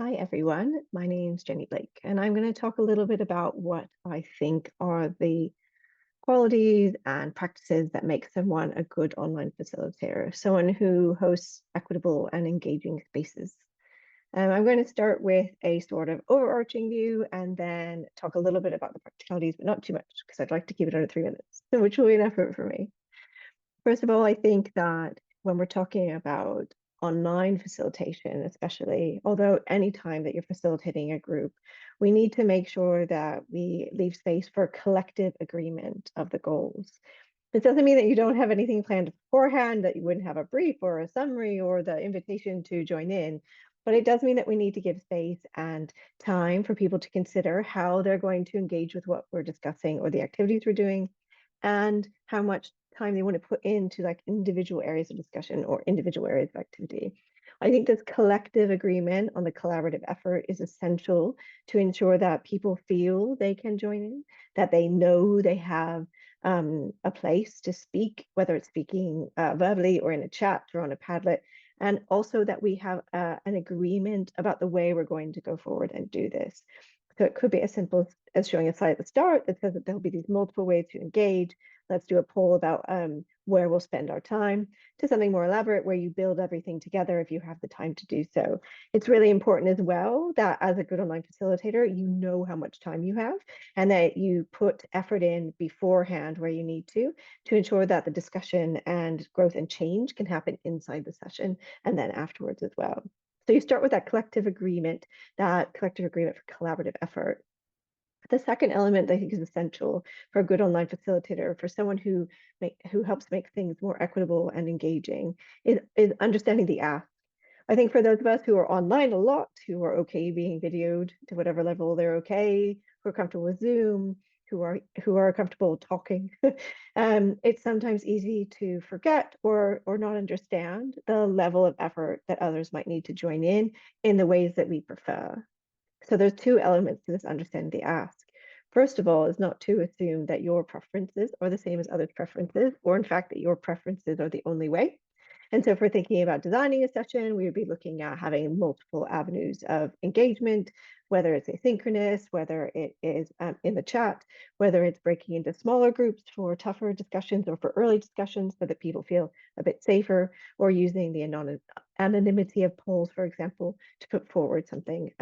Hi, everyone. My name's Jenny Blake, and I'm going to talk a little bit about what I think are the qualities and practices that make someone a good online facilitator, someone who hosts equitable and engaging spaces. I'm going to start with a sort of overarching view and then talk a little bit about the practicalities, but not too much because I'd like to keep it under 3 minutes, which will be an effort for me. First of all, I think that when we're talking about online facilitation, especially, although any time that you're facilitating a group, we need to make sure that we leave space for collective agreement of the goals. This doesn't mean that you don't have anything planned beforehand, that you wouldn't have a brief or a summary or the invitation to join in, but it does mean that we need to give space and time for people to consider how they're going to engage with what we're discussing or the activities we're doing, and how much time they want to put into like individual areas of discussion or individual areas of activity. I think this collective agreement on the collaborative effort is essential to ensure that people feel they can join in, that they know they have a place to speak, whether it's speaking verbally or in a chat or on a Padlet, and also that we have an agreement about the way we're going to go forward and do this. So it could be as simple as showing a slide at the start that says that there'll be these multiple ways to engage. Let's do a poll about where we'll spend our time, to something more elaborate where you build everything together if you have the time to do so. It's really important as well that as a good online facilitator, you know how much time you have and that you put effort in beforehand where you need to ensure that the discussion and growth and change can happen inside the session and then afterwards as well. So you start with that collective agreement for collaborative effort. The second element I think is essential for a good online facilitator, for someone who helps make things more equitable and engaging, is understanding the ask. I think for those of us who are online a lot, who are okay being videoed to whatever level they're okay, who are comfortable with Zoom, who are comfortable talking, it's sometimes easy to forget or not understand the level of effort that others might need to join in the ways that we prefer. So there's two elements to this understanding the ask. First of all, is not to assume that your preferences are the same as others' preferences, or in fact that your preferences are the only way. And so if we're thinking about designing a session, we would be looking at having multiple avenues of engagement, whether it's asynchronous, whether it is in the chat, whether it's breaking into smaller groups for tougher discussions or for early discussions so that people feel a bit safer, or using the anonymity of polls, for example, to put forward something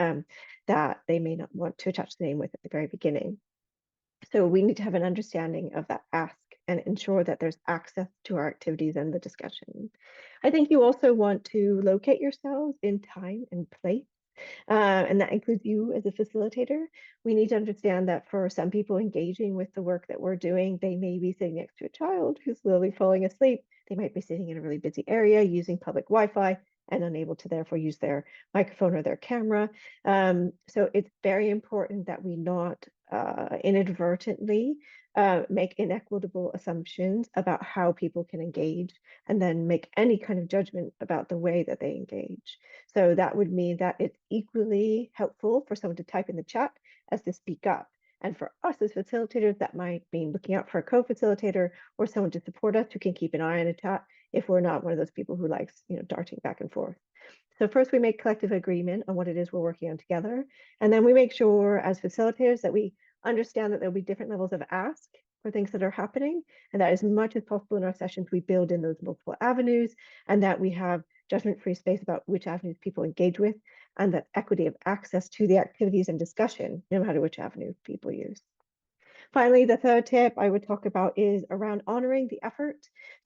that they may not want to attach the name with at the very beginning. So we need to have an understanding of that ask and ensure that there's access to our activities and the discussion. I think you also want to locate yourselves in time and place. And that includes you as a facilitator. We need to understand that for some people engaging with the work that we're doing, they may be sitting next to a child who's slowly falling asleep. They might be sitting in a really busy area using public Wi-Fi and unable to therefore use their microphone or their camera. So it's very important that we not inadvertently make inequitable assumptions about how people can engage and then make any kind of judgment about the way that they engage. So that would mean that it's equally helpful for someone to type in the chat as to speak up. And for us as facilitators, that might mean looking out for a co-facilitator or someone to support us who can keep an eye on a chat if we're not one of those people who likes, darting back and forth. So first we make collective agreement on what it is we're working on together. And then we make sure as facilitators that we understand that there'll be different levels of ask for things that are happening. And that as much as possible in our sessions, we build in those multiple avenues and that we have judgment-free space about which avenues people engage with and that equity of access to the activities and discussion, no matter which avenue people use. Finally, the third tip I would talk about is around honoring the effort.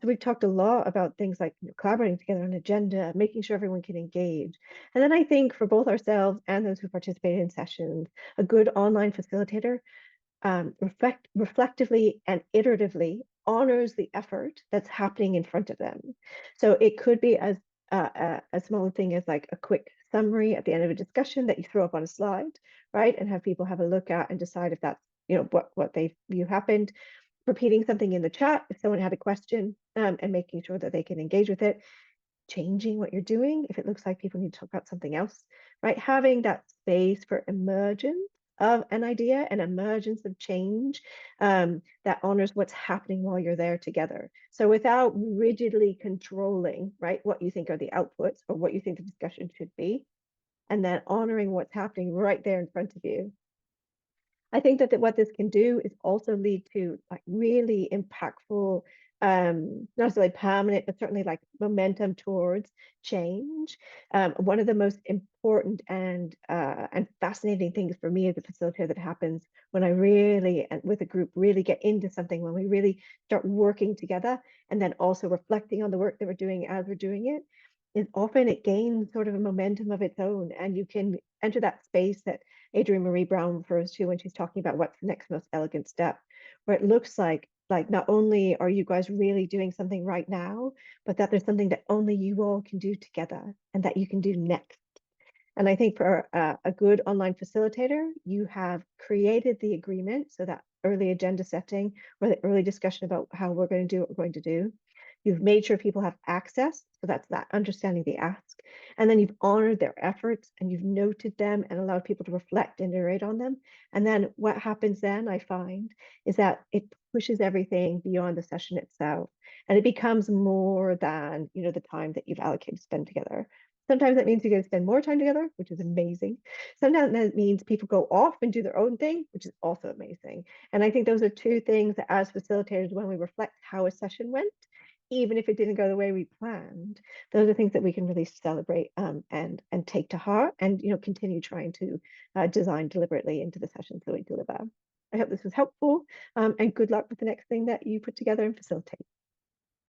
So we've talked a lot about things like collaborating together on an agenda, making sure everyone can engage. And then I think for both ourselves and those who participated in sessions, a good online facilitator reflectively and iteratively honors the effort that's happening in front of them. So it could be as a small thing as like a quick summary at the end of a discussion that you throw up on a slide, right? And have people have a look at and decide if that's what they view happened. Repeating something in the chat if someone had a question, and making sure that they can engage with it. Changing what you're doing if it looks like people need to talk about something else, right? Having that space for emergence of an idea and emergence of change that honors what's happening while you're there together. So without rigidly controlling, right, what you think are the outputs or what you think the discussion should be, and then honoring what's happening right there in front of you. I think that what this can do is also lead to like really impactful, not necessarily permanent, but certainly like momentum towards change. One of the most important and fascinating things for me as a facilitator that happens when I really, and with a group, really get into something, when we really start working together and then also reflecting on the work that we're doing as we're doing it, is often it gains sort of a momentum of its own, and you can enter that space that Adrienne Marie Brown refers to when she's talking about what's the next most elegant step, where it looks like not only are you guys really doing something right now, but that there's something that only you all can do together and that you can do next. And I think for a good online facilitator, you have created the agreement, so that early agenda setting or the early discussion about how we're going to do what we're going to do. You've made sure people have access, so that's that understanding the ask. And then you've honored their efforts and you've noted them and allowed people to reflect and iterate on them. And then what happens then, I find, is that it pushes everything beyond the session itself. And it becomes more than, the time that you've allocated to spend together. Sometimes that means you're going to spend more time together, which is amazing. Sometimes that means people go off and do their own thing, which is also amazing. And I think those are two things that, as facilitators, when we reflect how a session went, even if it didn't go the way we planned, those are things that we can really celebrate, and take to heart, and continue trying to design deliberately into the sessions that we deliver. I hope this was helpful, and good luck with the next thing that you put together and facilitate.